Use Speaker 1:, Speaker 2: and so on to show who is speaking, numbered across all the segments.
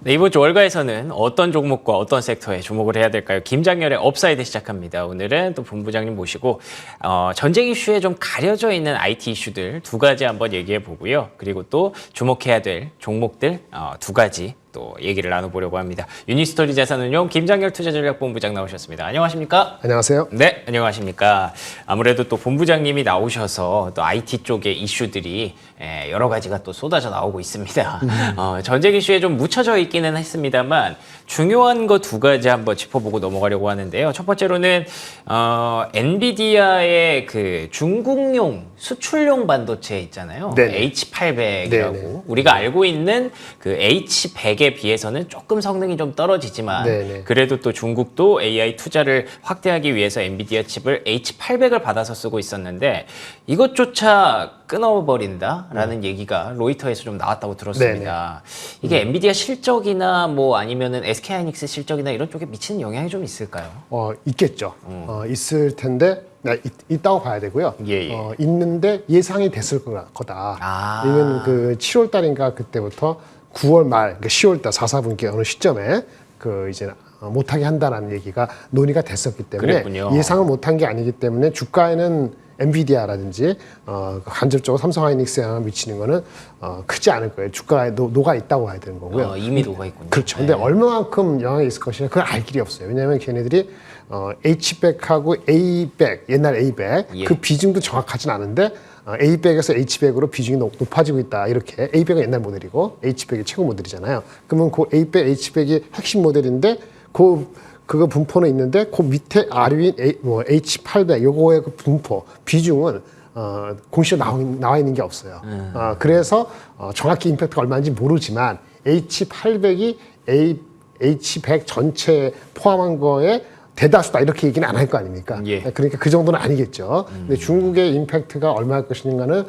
Speaker 1: 네, 이번 주 월가에서는 어떤 종목과 어떤 섹터에 주목을 해야 될까요? 김장렬의 업사이드 시작합니다. 오늘은 또 본부장님 모시고 전쟁 이슈에 좀 가려져 있는 IT 이슈들 두 가지 한번 얘기해 보고요. 그리고 또 주목해야 될 종목들 두 가지 또 얘기를 나눠보려고 합니다. 유니스토리 자산운용 김장렬 투자전략본부장 나오셨습니다. 안녕하십니까?
Speaker 2: 안녕하세요.
Speaker 1: 네, 안녕하십니까? 아무래도 또 본부장님이 나오셔서 또 IT 쪽의 이슈들이 여러 가지가 또 쏟아져 나오고 있습니다. 전쟁 이슈에 좀 묻혀져 있기는 했습니다만 중요한 거 두 가지 한번 짚어보고 넘어가려고 하는데요. 첫 번째로는 엔비디아의 그 중국용 수출용 반도체 있잖아요.
Speaker 2: 네네.
Speaker 1: H800이라고
Speaker 2: 네네.
Speaker 1: 우리가 알고 있는 그 H100에 비해서는 조금 성능이 좀 떨어지지만
Speaker 2: 네네.
Speaker 1: 그래도 또 중국도 AI 투자를 확대하기 위해서 엔비디아 칩을 H800을 받아서 쓰고 있었는데 이것조차 끊어버린다라는 얘기가 로이터에서 좀 나왔다고 들었습니다. 이게 엔비디아 실적이나 뭐 아니면은 SK하이닉스 실적이나 이런 쪽에 미치는 영향이 좀 있을까요?
Speaker 2: 있겠죠. 있을 텐데 있다고 봐야 되고요.
Speaker 1: 예.
Speaker 2: 있는데 예상이 됐을 거다.
Speaker 1: 아.
Speaker 2: 이건 그 7월 달인가 그때부터 9월 말, 그러니까 10월 달 4분기 어느 시점에 그 이제 못하게 한다라는 얘기가 논의가 됐었기 때문에
Speaker 1: 그랬군요.
Speaker 2: 예상을 못한 게 아니기 때문에 주가에는 엔비디아라든지 간접적으로 삼성하이닉스에 영향을 미치는 거는 크지 않을 거예요. 주가에 녹아 있다고 봐야 되는 거고요.
Speaker 1: 이미 녹아 있군요.
Speaker 2: 그렇죠. 근데 얼마만큼 영향이 있을 것이냐 그걸 알 길이 없어요. 왜냐하면 걔네들이 H100하고 A100, 옛날 A100
Speaker 1: 예.
Speaker 2: 그 비중도 정확하진 않은데 A100에서 H100으로 비중이 높아지고 있다. 이렇게 A100은 옛날 모델이고 H100이 최고 모델이잖아요. 그러면 그 A100, H100이 핵심 모델인데 그거 분포는 있는데 그 밑에 아래인 H800 요거의 그 분포 비중은 공시로 나와 있는 게 없어요. 그래서 정확히 임팩트가 얼마인지 모르지만 H800이 H100 전체에 포함한 거에 대다수다 이렇게 얘기는 안 할 거 아닙니까?
Speaker 1: 예.
Speaker 2: 그러니까 그 정도는 아니겠죠. 근데 중국의 임팩트가 얼마일 것인가는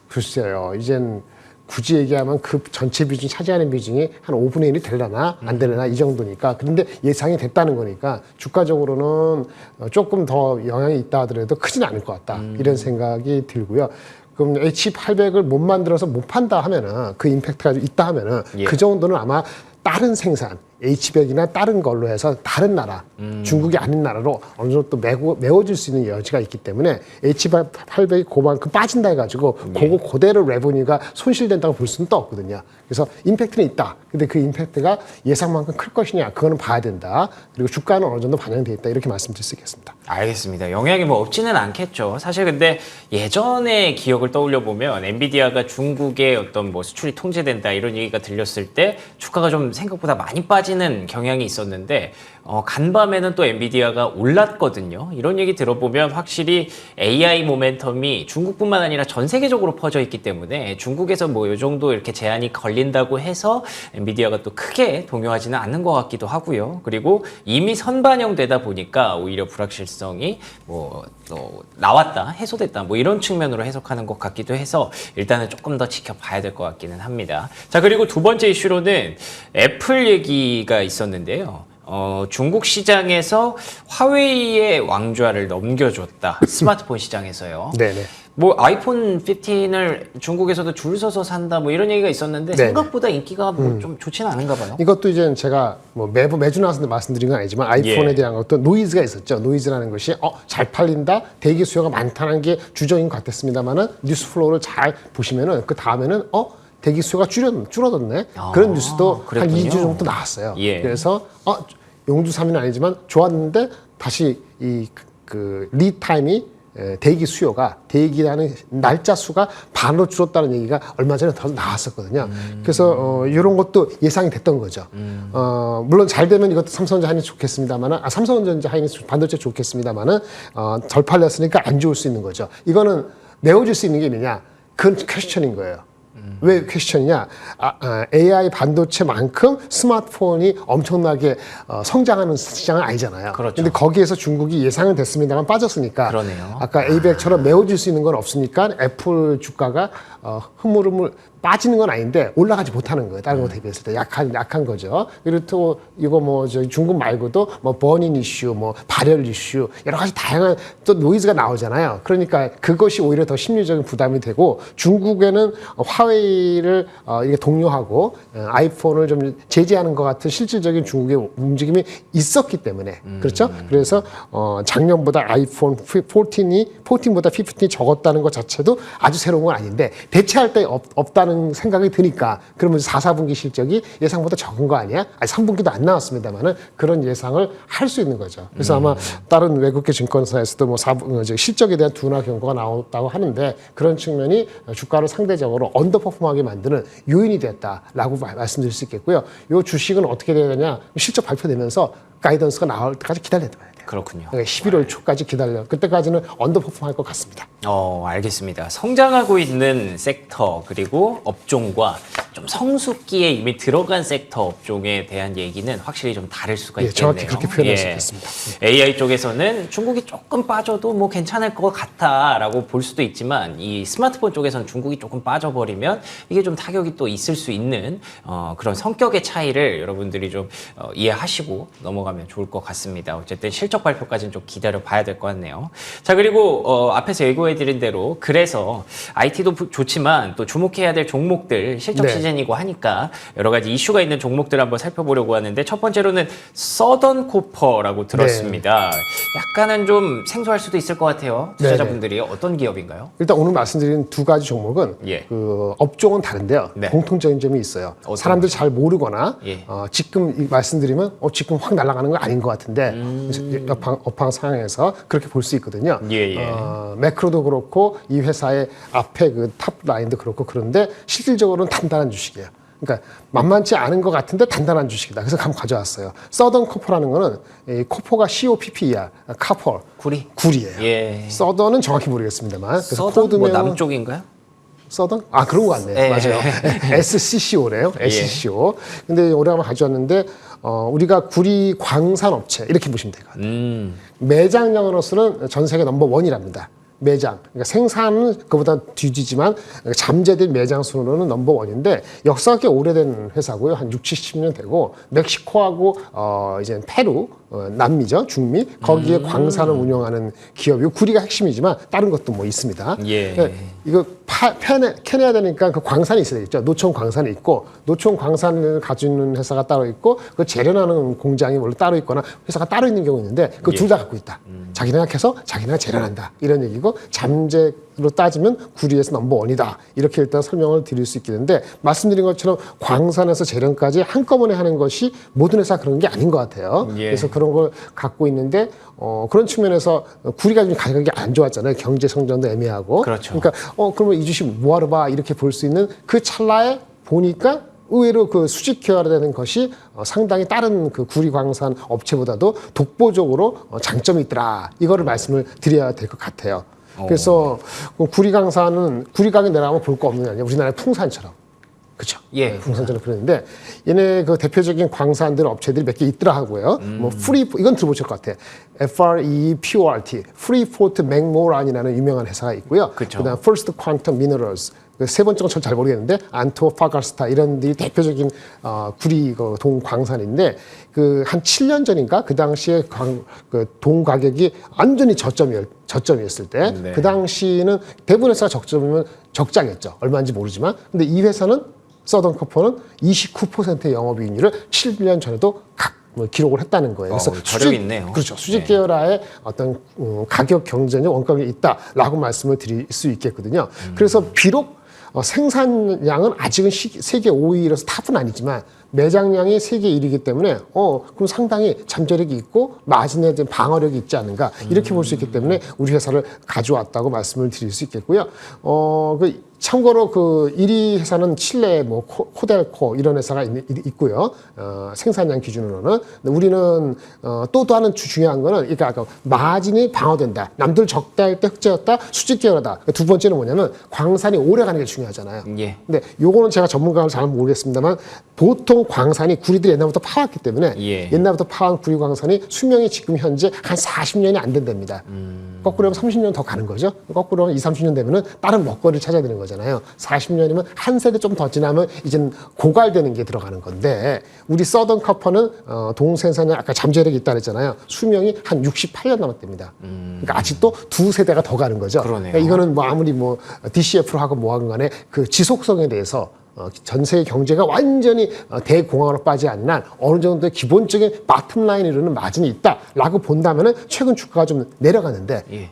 Speaker 2: 글쎄요. 이젠 굳이 얘기하면 그 전체 비중 차지하는 비중이 한 5분의 1이 되려나 안 되려나 이 정도니까. 그런데 예상이 됐다는 거니까 주가적으로는 조금 더 영향이 있다 하더라도 크진 않을 것 같다. 이런 생각이 들고요. 그럼 H800을 못 만들어서 못 판다 하면은 그 임팩트가 있다 하면은
Speaker 1: 예.
Speaker 2: 그 정도는 아마 다른 생산 H100이나 다른 걸로 해서 다른 나라, 중국이 아닌 나라로 어느 정도 또 메워줄 수 있는 여지가 있기 때문에 H800이 그만큼 빠진다 해가지고 그거 그대로 레버뉴가 손실된다고 볼 수는 또 없거든요. 그래서 임팩트는 있다. 근데 그 임팩트가 예상만큼 클 것이냐, 그거는 봐야 된다. 그리고 주가는 어느 정도 반영돼 있다. 이렇게 말씀드릴 수 있겠습니다.
Speaker 1: 알겠습니다. 영향이 뭐 없지는 않겠죠. 사실 근데 예전의 기억을 떠올려 보면 엔비디아가 중국의 어떤 뭐 수출이 통제된다 이런 얘기가 들렸을 때 주가가 좀 생각보다 많이 빠지는 경향이 있었는데 간밤에는 또 엔비디아가 올랐거든요. 이런 얘기 들어보면 확실히 AI 모멘텀이 중국뿐만 아니라 전 세계적으로 퍼져 있기 때문에 중국에서 뭐 이 정도 이렇게 제한이 걸린다고 해서 엔비디아가 또 크게 동요하지는 않는 것 같기도 하고요. 그리고 이미 선반영되다 보니까 오히려 불확실성이 뭐 나왔다, 해소됐다 뭐 이런 측면으로 해석하는 것 같기도 해서 일단은 조금 더 지켜봐야 될 것 같기는 합니다. 자, 그리고 두 번째 이슈로는 애플 얘기가 있었는데요. 중국 시장에서 화웨이의 왕좌를 넘겨줬다. 스마트폰 시장에서요.
Speaker 2: 네네.
Speaker 1: 뭐 아이폰 15을 중국에서도 줄 서서 산다 뭐 이런 얘기가 있었는데
Speaker 2: 네네.
Speaker 1: 생각보다 인기가 뭐 좀 좋지는 않은가 봐요.
Speaker 2: 이것도 이제 제가 뭐 매주 나와서 말씀드린 건 아니지만 아이폰에
Speaker 1: 예.
Speaker 2: 대한 어떤 노이즈가 있었죠. 노이즈라는 것이 잘 팔린다, 대기 수요가 많다는 게 주적인 것 같았습니다만은 뉴스 플로우를 잘 보시면은 그 다음에는 대기 수요가 줄어들네. 그런 뉴스도
Speaker 1: 그랬군요.
Speaker 2: 한 2주 정도 나왔어요.
Speaker 1: 예.
Speaker 2: 그래서 용두삼이는 아니지만 좋았는데 다시 그 리타임이 대기 수요가 대기라는 날짜 수가 반으로 줄었다는 얘기가 얼마 전에 더 나왔었거든요. 그래서 이런 것도 예상이 됐던 거죠. 물론 잘 되면 이것도 삼성전자 하이닉스 좋겠습니다만은 삼성전자 하이닉스 반도체 좋겠습니다만은 덜 팔렸으니까 안 좋을 수 있는 거죠. 이거는 메워줄 수 있는 게 있느냐? 그건 퀘스천인 거예요. 왜 퀘스천이냐? AI 반도체만큼 스마트폰이 엄청나게 성장하는 시장은 아니잖아요.
Speaker 1: 그렇죠.
Speaker 2: 근데 거기에서 중국이 예상은 됐습니다만 빠졌으니까
Speaker 1: 그러네요.
Speaker 2: 아까 A100처럼 메워줄 수 있는 건 없으니까 애플 주가가 흐물흐물 빠지는 건 아닌데 올라가지 못하는 거예요. 다른 거 대비했을 때 약한 거죠. 그리고 또 이거 뭐 저 중국 말고도 뭐 버닝 이슈, 뭐 발열 이슈 여러 가지 다양한 또 노이즈가 나오잖아요. 그러니까 그것이 오히려 더 심리적인 부담이 되고 중국에는 화웨이를 이게 동료하고 아이폰을 좀 제재하는 것 같은 실질적인 중국의 움직임이 있었기 때문에 그렇죠. 그래서 작년보다 아이폰 14보다 15이 적었다는 것 자체도 아주 새로운 건 아닌데 대체할 데 없다는 생각이 드니까 그러면 4, 4분기 실적이 예상보다 적은 거 아니야? 아니 3분기도 안 나왔습니다만은 그런 예상을 할 수 있는 거죠. 그래서 아마 다른 외국계 증권사에서도 뭐 실적에 대한 둔화 경고가 나왔다고 하는데 그런 측면이 주가를 상대적으로 언더퍼폼하게 만드는 요인이 됐다라고 말씀드릴 수 있겠고요. 이 주식은 어떻게 돼야 되냐? 실적 발표되면서 가이던스가 나올 때까지 기다려야 돼요.
Speaker 1: 그렇군요.
Speaker 2: 그러니까 11월 초까지 기다려. 그때까지는 언더퍼폼할 것 같습니다.
Speaker 1: 알겠습니다. 성장하고 있는 섹터 그리고 업종과 좀 성숙기에 이미 들어간 섹터 업종에 대한 얘기는 확실히 좀 다를 수가 있겠네요.
Speaker 2: 정확히 그렇게 표현할 수 있겠습니다.
Speaker 1: AI 쪽에서는 중국이 조금 빠져도 뭐 괜찮을 것 같다라고 볼 수도 있지만 이 스마트폰 쪽에서는 중국이 조금 빠져버리면 이게 좀 타격이 또 있을 수 있는 그런 성격의 차이를 여러분들이 좀 이해하시고 넘어가면 좋을 것 같습니다. 어쨌든 실적 발표까지는 좀 기다려 봐야 될 것 같네요. 자, 그리고 앞에서 예고해드린 대로 그래서 IT도 좋지만 또 주목해야 될 종목들 실적 시즌이고 하니까 여러 가지 이슈가 있는 종목들 한번 살펴보려고 하는데 첫 번째로는 서던 코퍼라고 들었습니다. 약간은 좀 생소할 수도 있을 것 같아요. 투자자분들이 어떤 기업인가요?
Speaker 2: 일단 오늘 말씀드린 두 가지 종목은 그 업종은 다른데요. 공통적인 점이 있어요. 사람들이 잘 모르거나 지금 말씀드리면 지금 확 날아가는 건 아닌 것 같은데 업황 상황에서 그렇게 볼 수 있거든요. 매크로도 그렇고 이 회사의 앞에 그 탑 라인도 그렇고 그런데 실질적으로는 단단한 주식이에요. 그러니까 만만치 않은 것 같은데 단단한 주식이다. 그래서 한번 가져왔어요. 서던 코퍼라는 거는 이 코퍼가 COPP야, 카퍼 구리예요. 서던은 정확히 모르겠습니다만. 그래서
Speaker 1: 서던 뭐 남쪽인가요?
Speaker 2: 서던? 그런 거 같네요. 맞아요. SCCO래요. SCCO. 근데 올해 한번 가져왔는데 우리가 구리 광산 업체 이렇게 보시면 되거든요. 매장량으로서는 전 세계 넘버 원이랍니다. 매장. 그러니까 생산은 그보다 뒤지지만 잠재된 매장 수로는 넘버 원인데 역사가 꽤 오래된 회사고요. 한 6, 70년 되고 멕시코하고 이제 페루, 남미죠. 중미. 거기에 광산을 운영하는 기업이고 구리가 핵심이지만 다른 것도 뭐 있습니다. 이거 캐내야 되니까 그 광산이 있어야 되겠죠. 노천 광산이 있고 노천 광산을 가지고 있는 회사가 따로 있고 그 재련하는 공장이 원래 따로 있거나 회사가 따로 있는 경우 있는데 그 둘 다 갖고 있다. 자기네가 캐서 자기네가 재련한다. 이런 얘기고 잠재로 따지면 구리에서 넘버 원이다. 이렇게 일단 설명을 드릴 수 있겠는데 말씀드린 것처럼 광산에서 재련까지 한꺼번에 하는 것이 모든 회사 그런 게 아닌 것 같아요. 그래서 그런 걸 갖고 있는데 그런 측면에서 구리가 좀 가격이 안 좋았잖아요. 경제 성장도 애매하고.
Speaker 1: 그렇죠.
Speaker 2: 그러니까 그러면 이 주식 뭐하러 봐 이렇게 볼 수 있는 그 찰나에 보니까 의외로 그 수직 계열화되는 것이 상당히 다른 그 구리광산 업체보다도 독보적으로 장점이 있더라. 이거를 말씀을 드려야 될 것 같아요. 그래서 구리광산은 구리강에 내려가면 볼 거 없는 게 아니에요. 우리나라의 풍산처럼. 그렇죠. 풍산처럼 그러는데 얘네 그 대표적인 광산들 업체들이 몇 개 있더라 하고요. 뭐 이건 들어보실 것 같아. FREPORT, 프리포트 맥모란이라는 유명한 회사가 있고요. 그다음 First Quantum Minerals. 세 번째 건 전 잘 모르겠는데 안토파가스타 이런 데이 대표적인 구리 동 광산인데 그 한 7년 전인가 그 당시에 동 가격이 완전히 저점이었을 때 그 당시는 대부분 회사가 저점이면 적자겠죠. 얼마인지 모르지만 근데 이 회사는 서던 코퍼는 29%의 영업이익률을 7년 전에도 기록을 했다는 거예요. 그래서
Speaker 1: 저력이 있네요.
Speaker 2: 그렇죠. 수직 계열화의 어떤 가격 경쟁의 원가가 있다라고 말씀을 드릴 수 있겠거든요. 그래서 비록 생산량은 아직은 세계 5위라서 탑은 아니지만 매장량이 세계 1위이기 때문에 그럼 상당히 잠재력이 있고 마진에 대한 방어력이 있지 않은가 이렇게 볼 수 있기 때문에 우리 회사를 가져왔다고 말씀을 드릴 수 있겠고요. 참고로 그 1위 회사는 칠레 뭐 코델코 이런 회사가 있고요. 생산량 기준으로는 우리는 또 하나 중요한 거는 그러니까 마진이 방어된다. 남들 적다 할 때 흑자였다. 수직 계열하다. 두 번째는 뭐냐면 광산이 오래 가는 게 중요하잖아요. 근데 요거는 제가 전문가를 잘 모르겠습니다만 보통 광산이 구리들이 옛날부터 파왔기 때문에 옛날부터 파온 구리 광산이 수명이 지금 현재 한 40년이 안 된답니다. 거꾸로 하면 30년 더 가는 거죠. 거꾸로 하면 20, 30년 되면은 다른 먹거리를 찾아야 되는 거죠. 거잖아요. 40년이면 한 세대 좀 더 지나면 이제는 고갈되는 게 들어가는 건데 우리 서던 커퍼는 동생산에 아까 잠재력이 있다 그랬잖아요. 수명이 한 68년 남았답니다. 그러니까 아직도 두 세대가 더 가는 거죠.
Speaker 1: 그러네요.
Speaker 2: 그러니까 이거는 뭐 아무리 뭐 DCF로 하고 뭐 하건 간에 그 지속성에 대해서 전 세계 경제가 완전히 대공황으로 빠지지 않는 한 어느 정도의 기본적인 바텀라인을 이루는 마진이 있다라고 본다면은 최근 주가가 좀 내려가는데
Speaker 1: 예.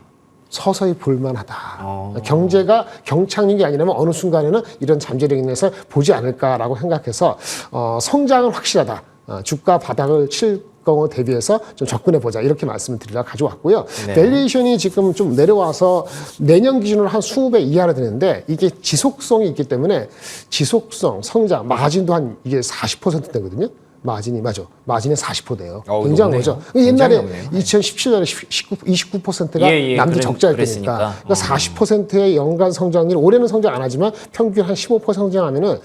Speaker 2: 서서히 볼만하다. 경제가 경착륙이 아니라면 어느 순간에는 이런 잠재력에 인해서 보지 않을까라고 생각해서 성장은 확실하다. 주가 바닥을 칠 경우 대비해서 좀 접근해 보자 이렇게 말씀을 드리려고 가져왔고요.
Speaker 1: 네.
Speaker 2: 밸류에이션이 지금 좀 내려와서 내년 기준으로 한 20배 이하로 되는데 이게 지속성이 있기 때문에 지속성, 성장, 마진도 한 이게 40%대거든요. 마진이 맞아. 마진이 40%대요. 굉장한 거죠. 옛날에 2017년에 29%가 남들 적자였으니까. 그러니까 40%의 연간 성장률, 올해는 성장 안 하지만 평균 한 15% 성장하면은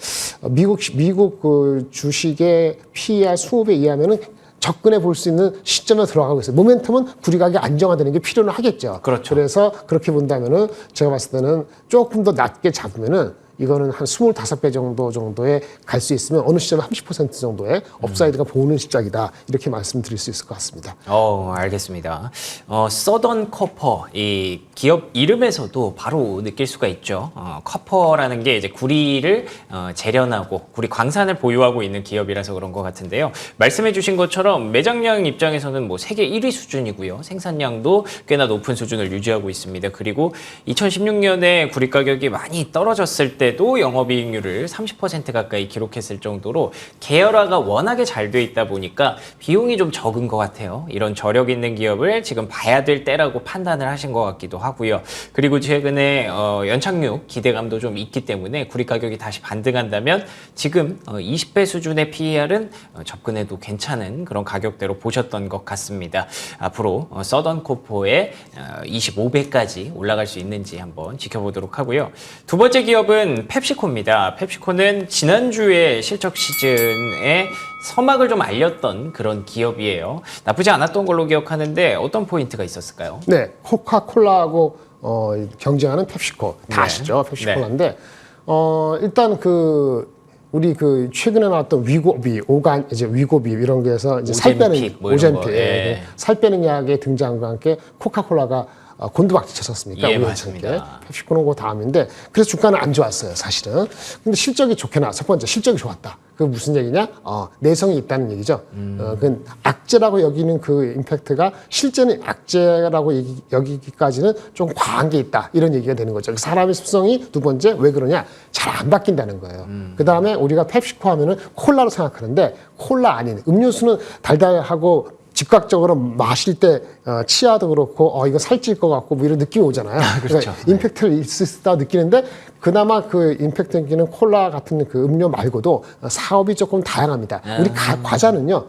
Speaker 2: 미국 그 주식의 PER 20배 이하면은 접근해 볼 수 있는 시점에 들어가고 있어요. 모멘텀은 구리가게 안정화되는 게 필요는 하겠죠.
Speaker 1: 그렇죠.
Speaker 2: 그래서 그렇게 본다면은 제가 봤을 때는 조금 더 낮게 잡으면은 이거는 한 25배 정도에 갈 수 있으면 어느 시점에 30% 정도의 업사이드가 보이는 시작이다. 이렇게 말씀드릴 수 있을 것 같습니다.
Speaker 1: 알겠습니다. 서던 커퍼, 이 기업 이름에서도 바로 느낄 수가 있죠. 커퍼라는 게 이제 구리를 재련하고 구리 광산을 보유하고 있는 기업이라서 그런 것 같은데요. 말씀해 주신 것처럼 매장량 입장에서는 뭐 세계 1위 수준이고요. 생산량도 꽤나 높은 수준을 유지하고 있습니다. 그리고 2016년에 구리 가격이 많이 떨어졌을 때도 영업이익률을 30% 가까이 기록했을 정도로 계열화가 워낙에 잘 돼 있다 보니까 비용이 좀 적은 것 같아요. 이런 저력 있는 기업을 지금 봐야 될 때라고 판단을 하신 것 같기도 하고요. 그리고 최근에 연착륙 기대감도 좀 있기 때문에 구리 가격이 다시 반등한다면 지금 20배 수준의 PER은 접근해도 괜찮은 그런 가격대로 보셨던 것 같습니다. 앞으로 서던 코퍼의 25배까지 올라갈 수 있는지 한번 지켜보도록 하고요. 두 번째 기업은 펩시코입니다. 펩시코는 지난주에 실적 시즌에 서막을 좀 알렸던 그런 기업이에요. 나쁘지 않았던 걸로 기억하는데 어떤 포인트가 있었을까요?
Speaker 2: 네, 코카콜라하고 경쟁하는 펩시코 다 아시죠? 펩시콜라인데 일단 우리 최근에 나왔던 위고비, 위고비 이런 게서 이제 살 빼는 오젬픽, 살 빼는 약의 등장과 함께 코카콜라가 곤두박질 쳤었습니까?
Speaker 1: 예, 맞습니다.
Speaker 2: 펩시코는 그 다음인데 그래서 주가는 안 좋았어요, 사실은. 근데 실적이 좋게 나왔어. 첫 번째, 실적이 좋았다. 그게 무슨 얘기냐? 내성이 있다는 얘기죠. 그 악재라고 여기는 그 임팩트가 실제는 악재라고 여기기까지는 좀 과한 게 있다. 이런 얘기가 되는 거죠. 사람의 습성이 두 번째, 왜 그러냐? 잘 안 바뀐다는 거예요. 그 다음에 우리가 펩시코 하면은 콜라로 생각하는데 콜라 아닌 음료수는 달달하고 즉각적으로 마실 때 치아도 그렇고 이거 살찔 것 같고 뭐 이런 느낌이 오잖아요.
Speaker 1: 그렇죠.
Speaker 2: 그러니까 임팩트를 있다 느끼는데 그나마 그 임팩트 느끼는 콜라 같은 그 음료 말고도 사업이 조금 다양합니다. 우리 과자는요.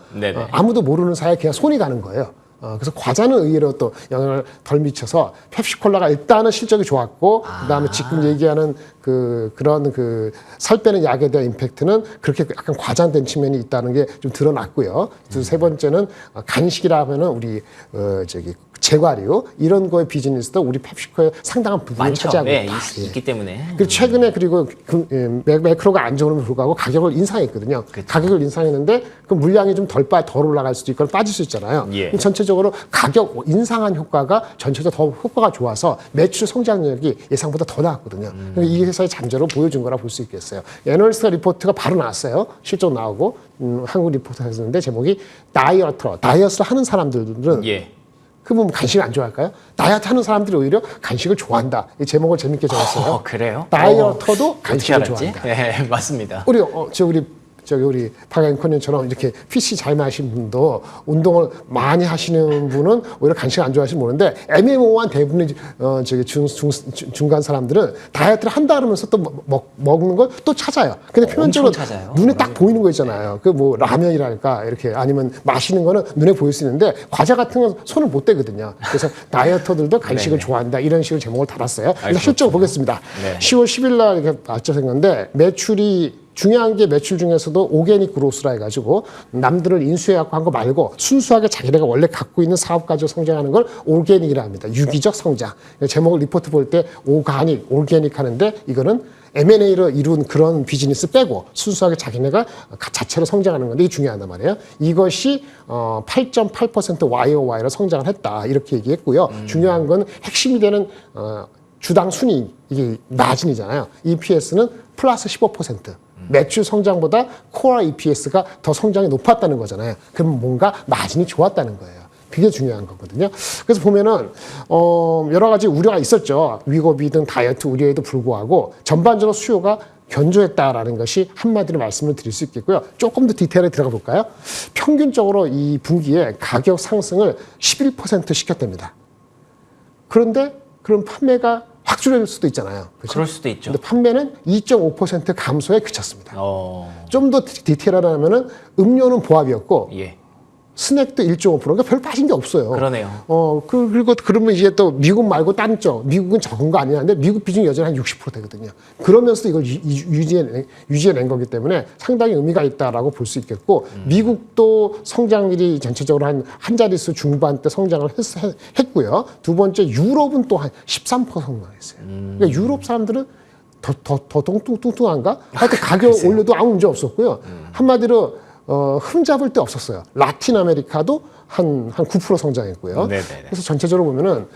Speaker 2: 아무도 모르는 사이에 그냥 손이 가는 거예요. 그래서 과자는 의외로 또 영향을 덜 미쳐서 펩시콜라가 일단은 실적이 좋았고 그다음에 지금 얘기하는 그런 살 빼는 약에 대한 임팩트는 그렇게 약간 과장된 측면이 있다는 게 좀 드러났고요. 세 번째는 간식이라 하면은 우리 제과류 이런 거의 비즈니스도 우리 펩시코의 상당한 부분을 차지하고 있다.
Speaker 1: 있기 때문에.
Speaker 2: 그리고 최근에 그리고 매크로가 안 좋음에도 불구하고 가격을 인상했거든요. 그렇죠. 가격을 인상했는데 그 물량이 좀 덜 올라갈 수도 있고 빠질 수 있잖아요. 전체적으로 가격 인상한 효과가 전체적으로 더 효과가 좋아서 매출 성장력이 예상보다 더 나왔거든요. 이 회사의 잠재로 보여준 거라 볼 수 있겠어요. 애널리스트 리포트가 바로 나왔어요. 실적 나오고 한국 리포트가 했었는데 제목이 다이어트를 하는 사람들은 그러면 간식을 안 좋아할까요? 다이어트 하는 사람들이 오히려 간식을 좋아한다. 이 제목을 재밌게 적었어요.
Speaker 1: 그래요?
Speaker 2: 다이어터도 간식을 좋아한다.
Speaker 1: 네, 맞습니다.
Speaker 2: 우리 박 앵커님처럼 이렇게 PC 잘 마시는 분도 운동을 많이 하시는 분은 오히려 간식 안 좋아하시는 모르는데 애매모호한 대부분의 중간 사람들은 다이어트를 한다 그러면서 또 먹는 걸 또 찾아요. 근데 표면적으로 눈에 딱 보이는 거 있잖아요. 라면이랄까 이렇게 아니면 마시는 거는 눈에 보일 수 있는데 과자 같은 건 손을 못 대거든요. 그래서 다이어터들도 간식을 좋아한다 이런 식으로 제목을 달았어요. 실적을 보겠습니다. 10월 10일 날 이렇게 맞춰 생겼는데 매출이 중요한 게 매출 중에서도 오게닉 그로스라 해가지고 남들을 인수해갖고 한 거 말고 순수하게 자기네가 원래 갖고 있는 사업 가지고 성장하는 걸 오게닉이라 합니다. 유기적 성장. 제목을 리포트 볼 때 오가닉, 오게닉 하는데 이거는 M&A로 이룬 그런 비즈니스 빼고 순수하게 자기네가 자체로 성장하는 건데 이게 중요하단 말이에요. 이것이 8.8% YOY로 성장을 했다. 이렇게 얘기했고요. 중요한 건 핵심이 되는 주당 순이익, 이게 마진이잖아요. EPS는 플러스 15%. 매출 성장보다 코어 EPS가 더 성장이 높았다는 거잖아요. 그럼 뭔가 마진이 좋았다는 거예요. 그게 중요한 거거든요. 그래서 보면은 여러 가지 우려가 있었죠. 위고비 등 다이어트 우려에도 불구하고 전반적으로 수요가 견조했다라는 것이 한마디로 말씀을 드릴 수 있겠고요. 조금 더 디테일에 들어가 볼까요? 평균적으로 이 분기에 가격 상승을 11% 시켰답니다. 그런데 그럼 판매가 확 줄어들 수도 있잖아요. 그렇죠?
Speaker 1: 그럴 수도 있죠.
Speaker 2: 근데 판매는 2.5% 감소에 그쳤습니다. 좀 더 디테일하다면은 음료는 보합이었고
Speaker 1: 예.
Speaker 2: 스낵도 1.5%. 그러니까 별 빠진 게 없어요.
Speaker 1: 그러네요.
Speaker 2: 그리고 그러면 이제 또 미국 말고 다른 쪽, 미국은 적은 거 아니냐. 근데 미국 비중이 여전히 한 60% 되거든요. 그러면서도 이걸 유지해낸 거기 때문에 상당히 의미가 있다라고 볼 수 있겠고, 미국도 성장률이 전체적으로 한 자릿수 중반대 성장을 했고요. 두 번째, 유럽은 또 한 13% 성장했어요. 그러니까 유럽 사람들은 더 뚱뚱한가? 하여튼 가격 올려도 아무 문제 없었고요. 한마디로 흠잡을 데 없었어요. 라틴 아메리카도 한 9% 성장했고요.
Speaker 1: 네네네.
Speaker 2: 그래서 전체적으로 보면은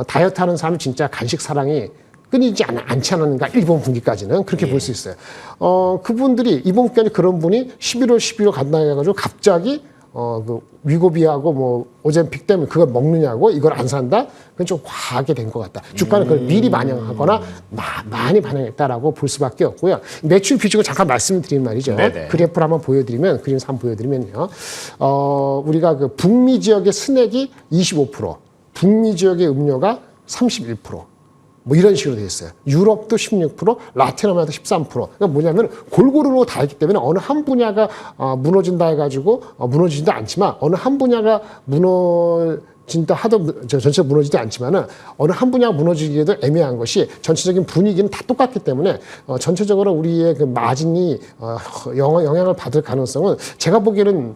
Speaker 2: 다이어트 하는 사람이 진짜 간식 사랑이 끊이지 않지 않았는가 일본 분기까지는 그렇게 볼 수 있어요. 그분들이 이번 분기 그런 분이 11월 12월 간다 해가지고 갑자기 그 위고비하고 뭐 오젬픽 때문에 그걸 먹느냐고 이걸 안 산다? 그건 좀 과하게 된 것 같다. 주가는 그걸 미리 반영하거나 많이 반영했다라고 볼 수밖에 없고요. 매출 비중을 잠깐 말씀드린 말이죠.
Speaker 1: 네네.
Speaker 2: 그래프를 한번 보여드리면 그림에서 한번 보여드리면요. 우리가 그 북미 지역의 스낵이 25%, 북미 지역의 음료가 31%. 뭐 이런 식으로 되어 있어요. 유럽도 16%, 라틴 아메리카도 13%. 그러니까 뭐냐면 골고루 다 있기 때문에 어느 한 분야가 무너진다 해가지고 무너지지도 않지만 어느 한 분야가 무너진다 하도 전체가 무너지지 않지만은 어느 한 분야가 무너지기에도 애매한 것이 전체적인 분위기는 다 똑같기 때문에 전체적으로 우리의 그 마진이 영향을 받을 가능성은 제가 보기에는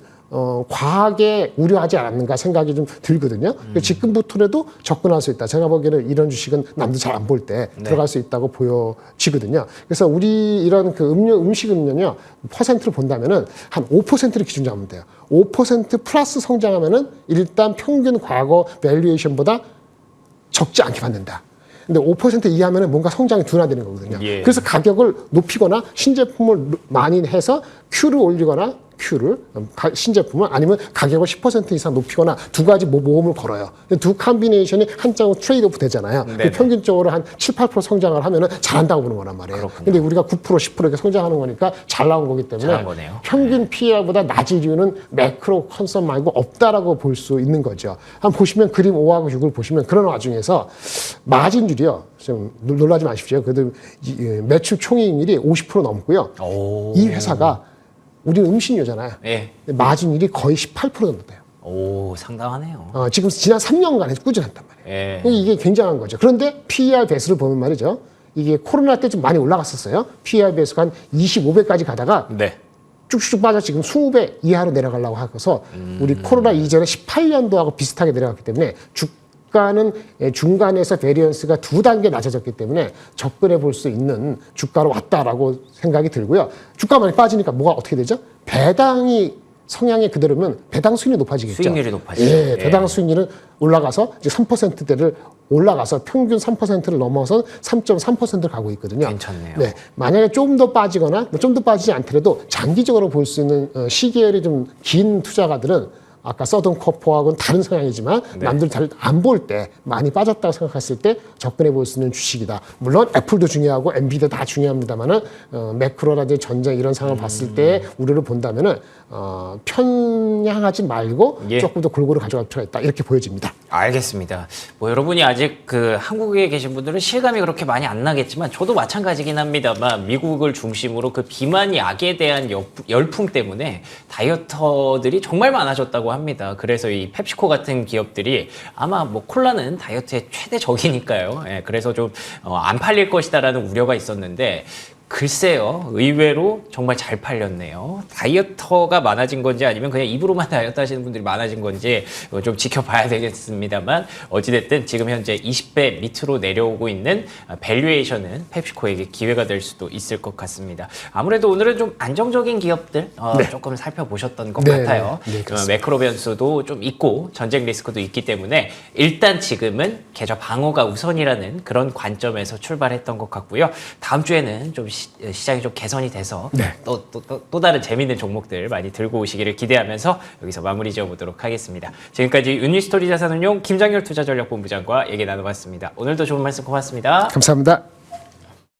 Speaker 2: 과하게 우려하지 않았는가 생각이 좀 들거든요. 지금부터라도 접근할 수 있다. 제가 보기에는 이런 주식은 남들 잘 안 볼 때 들어갈 수 있다고 보여지거든요. 그래서 우리 이런 그 음식 음료는요, 퍼센트를 본다면은 한 5%를 기준 잡으면 돼요. 5% 플러스 성장하면은 일단 평균 과거 밸류에이션보다 적지 않게 받는다. 근데 5% 이하면은 뭔가 성장이 둔화되는 거거든요.
Speaker 1: 예.
Speaker 2: 그래서 가격을 높이거나 신제품을 많이 해서 Q를 올리거나 신제품을 아니면 가격을 10% 이상 높이거나 두 가지 모험을 걸어요. 두 컴비네이션이 한짝으로 트레이드오프 되잖아요. 평균적으로 한 7, 8% 성장을 하면은 잘한다고 보는 거란 말이에요.
Speaker 1: 그렇군요.
Speaker 2: 근데 우리가 9%, 10% 이렇게 성장하는 거니까 잘 나온 거기 때문에
Speaker 1: 잘한 거네요.
Speaker 2: 평균 PER보다 낮은 이유는 매크로 컨선 말고 없다라고 볼 수 있는 거죠. 한번 보시면 그림 5하고 6을 보시면 그런 와중에서 마진율이요. 좀 놀라지 마십시오. 그래도 매출 총이익률이 50% 넘고요. 이 회사가 우리는 음식료잖아요.
Speaker 1: 예.
Speaker 2: 마진율이 거의 18% 정도 돼요.
Speaker 1: 오, 상당하네요.
Speaker 2: 지금 지난 3년간 꾸준했단 말이에요.
Speaker 1: 예.
Speaker 2: 이게 굉장한 거죠. 그런데 PER 배수를 보면 말이죠. 이게 코로나 때 좀 많이 올라갔었어요. PER 배수가 한 25배까지 가다가
Speaker 1: 네.
Speaker 2: 쭉쭉 빠져 지금 20배 이하로 내려가려고 하고서 우리 코로나 이전에 18년도하고 비슷하게 내려갔기 때문에 주가는 중간에서 베리언스가 2단계 낮아졌기 때문에 접근해 볼 수 있는 주가로 왔다라고 생각이 들고요. 주가 많이 빠지니까 뭐가 어떻게 되죠? 배당이 성향이 그대로면 배당 수익률이 높아지겠죠.
Speaker 1: 수익률이 높아지죠.
Speaker 2: 예,
Speaker 1: 예.
Speaker 2: 배당 수익률은 올라가서 이제 3%대를 올라가서 평균 3%를 넘어서 3.3%를 가고 있거든요.
Speaker 1: 괜찮네요.
Speaker 2: 네, 만약에 좀 더 빠지거나 좀 더 빠지지 않더라도 장기적으로 볼 수 있는 시계열이 좀 긴 투자가들은 아까 서든 코퍼하고는 다른 성향이지만 남들 잘 안 볼 때 많이 빠졌다고 생각했을 때 접근해 볼 수 있는 주식이다. 물론 애플도 중요하고 엔비디아 다 중요합니다만은 매크로라든지 전쟁 이런 상황을 봤을 때 우려를 본다면은 편향하지 말고
Speaker 1: 예.
Speaker 2: 조금 더 골고루 가져갈 필요가 있다. 이렇게 보여집니다.
Speaker 1: 알겠습니다. 뭐 여러분이 아직 그 한국에 계신 분들은 실감이 그렇게 많이 안 나겠지만 저도 마찬가지긴 합니다만 미국을 중심으로 그 비만 약에 대한 열풍 때문에 다이어터들이 정말 많아졌다고 합니다. 그래서 이 펩시코 같은 기업들이 아마 뭐 콜라는 다이어트의 최대 적이니까요. 예, 그래서 좀 안 팔릴 것이다라는 우려가 있었는데 글쎄요, 의외로 정말 잘 팔렸네요. 다이어터가 많아진 건지 아니면 그냥 입으로만 다이어트 하시는 분들이 많아진 건지 좀 지켜봐야 되겠습니다만, 어찌됐든 지금 현재 20배 밑으로 내려오고 있는 밸류에이션은 펩시코에게 기회가 될 수도 있을 것 같습니다. 아무래도 오늘은 좀 안정적인 기업들 조금 살펴보셨던 것
Speaker 2: 네,
Speaker 1: 같아요.
Speaker 2: 네, 그렇습니다.
Speaker 1: 매크로 변수도 좀 있고 전쟁 리스크도 있기 때문에 일단 지금은 계좌 방어가 우선이라는 그런 관점에서 출발했던 것 같고요. 다음 주에는 좀 시장이 좀 개선이 돼서
Speaker 2: 네.
Speaker 1: 또 다른 재미있는 종목들 많이 들고 오시기를 기대하면서 여기서 마무리 지어보도록 하겠습니다. 지금까지 윤리스토리 자산운용 김장열 투자전략본부장과 얘기 나눠봤습니다. 오늘도 좋은 말씀 고맙습니다.
Speaker 2: 감사합니다.